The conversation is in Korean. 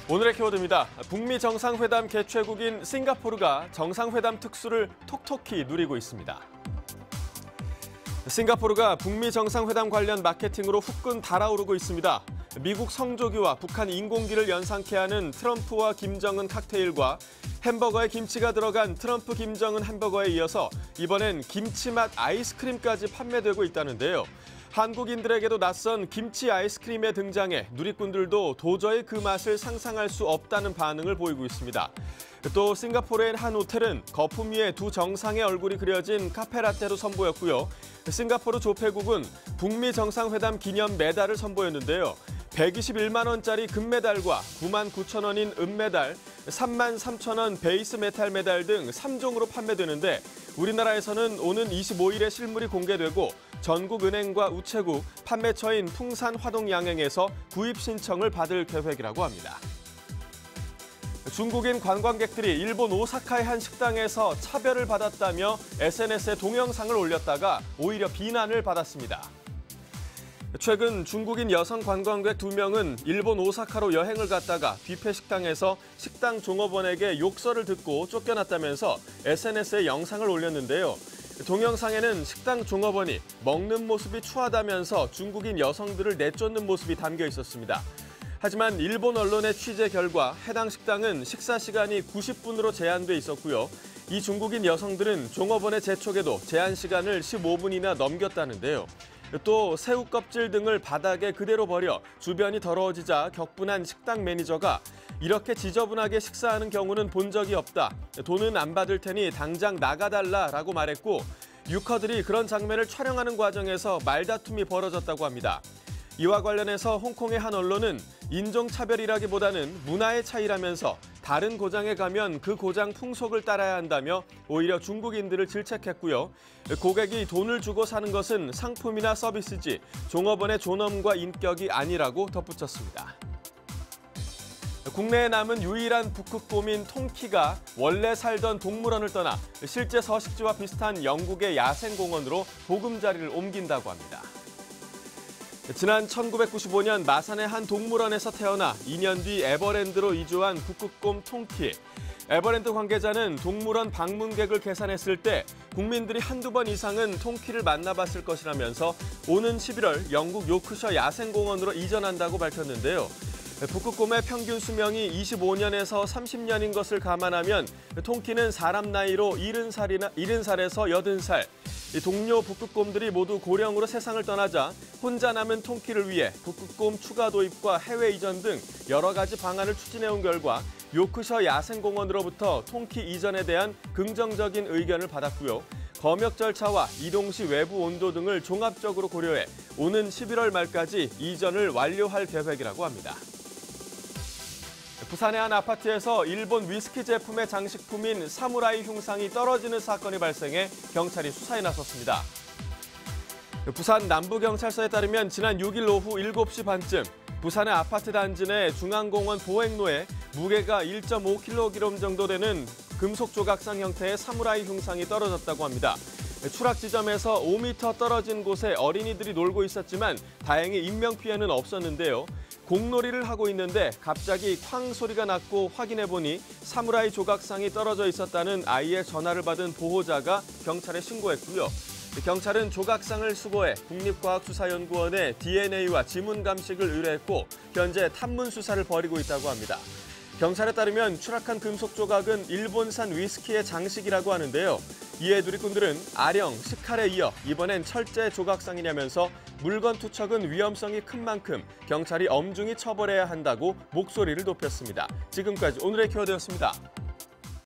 오늘의 키워드입니다. 북미 정상회담 개최국인 싱가포르가 정상회담 특수를 톡톡히 누리고 있습니다. 싱가포르가 북미 정상회담 관련 마케팅으로 후끈 달아오르고 있습니다. 미국 성조기와 북한 인공기를 연상케 하는 트럼프와 김정은 칵테일과 햄버거에 김치가 들어간 트럼프 김정은 햄버거에 이어서 이번엔 김치맛 아이스크림까지 판매되고 있다는데요. 한국인들에게도 낯선 김치 아이스크림의 등장에 누리꾼들도 도저히 그 맛을 상상할 수 없다는 반응을 보이고 있습니다. 또 싱가포르의 한 호텔은 거품 위에 두 정상의 얼굴이 그려진 카페라떼도 선보였고요. 싱가포르 조폐국은 북미 정상회담 기념 메달을 선보였는데요. 121만 원짜리 금메달과 9만 9천 원인 은메달, 3만 3천 원 베이스 메탈 메달 등 3종으로 판매되는데 우리나라에서는 오는 25일에 실물이 공개되고 전국은행과 우체국, 판매처인 풍산화동양행에서 구입 신청을 받을 계획이라고 합니다. 중국인 관광객들이 일본 오사카의 한 식당에서 차별을 받았다며 SNS에 동영상을 올렸다가 오히려 비난을 받았습니다. 최근 중국인 여성 관광객 2명은 일본 오사카로 여행을 갔다가 뷔페 식당에서 식당 종업원에게 욕설을 듣고 쫓겨났다면서 SNS에 영상을 올렸는데요. 동영상에는 식당 종업원이 먹는 모습이 추하다면서 중국인 여성들을 내쫓는 모습이 담겨 있었습니다. 하지만 일본 언론의 취재 결과 해당 식당은 식사 시간이 90분으로 제한돼 있었고요. 이 중국인 여성들은 종업원의 재촉에도 제한 시간을 15분이나 넘겼다는데요. 또 새우 껍질 등을 바닥에 그대로 버려 주변이 더러워지자 격분한 식당 매니저가 이렇게 지저분하게 식사하는 경우는 본 적이 없다. 돈은 안 받을 테니 당장 나가달라라고 말했고 유커들이 그런 장면을 촬영하는 과정에서 말다툼이 벌어졌다고 합니다. 이와 관련해서 홍콩의 한 언론은 인종차별이라기보다는 문화의 차이라면서 다른 고장에 가면 그 고장 풍속을 따라야 한다며 오히려 중국인들을 질책했고요. 고객이 돈을 주고 사는 것은 상품이나 서비스지 종업원의 존엄과 인격이 아니라고 덧붙였습니다. 국내에 남은 유일한 북극곰인 통키가 원래 살던 동물원을 떠나 실제 서식지와 비슷한 영국의 야생공원으로 보금자리를 옮긴다고 합니다. 지난 1995년 마산의 한 동물원에서 태어나 2년 뒤 에버랜드로 이주한 북극곰 통키. 에버랜드 관계자는 동물원 방문객을 계산했을 때 국민들이 한두 번 이상은 통키를 만나봤을 것이라면서 오는 11월 영국 요크셔 야생공원으로 이전한다고 밝혔는데요. 북극곰의 평균 수명이 25년에서 30년인 것을 감안하면 통키는 사람 나이로 70살에서 80살. 동료 북극곰들이 모두 고령으로 세상을 떠나자 혼자 남은 통키를 위해 북극곰 추가 도입과 해외 이전 등 여러 가지 방안을 추진해온 결과 요크셔 야생공원으로부터 통키 이전에 대한 긍정적인 의견을 받았고요. 검역 절차와 이동 시 외부 온도 등을 종합적으로 고려해 오는 11월 말까지 이전을 완료할 계획이라고 합니다. 부산의 한 아파트에서 일본 위스키 제품의 장식품인 사무라이 흉상이 떨어지는 사건이 발생해 경찰이 수사에 나섰습니다. 부산 남부경찰서에 따르면 지난 6일 오후 7시 반쯤 부산의 아파트 단지 내 중앙공원 보행로에 무게가 1.5kg 정도 되는 금속 조각상 형태의 사무라이 흉상이 떨어졌다고 합니다. 추락 지점에서 5m 떨어진 곳에 어린이들이 놀고 있었지만 다행히 인명피해는 없었는데요. 공놀이를 하고 있는데 갑자기 쾅 소리가 났고 확인해보니 사무라이 조각상이 떨어져 있었다는 아이의 전화를 받은 보호자가 경찰에 신고했고요. 경찰은 조각상을 수거해 국립과학수사연구원에 DNA와 지문 감식을 의뢰했고 현재 탐문 수사를 벌이고 있다고 합니다. 경찰에 따르면 추락한 금속 조각은 일본산 위스키의 장식이라고 하는데요. 이에 누리꾼들은 아령, 식칼에 이어 이번엔 철제 조각상이냐면서 물건 투척은 위험성이 큰 만큼 경찰이 엄중히 처벌해야 한다고 목소리를 높였습니다. 지금까지 오늘의 키워드였습니다.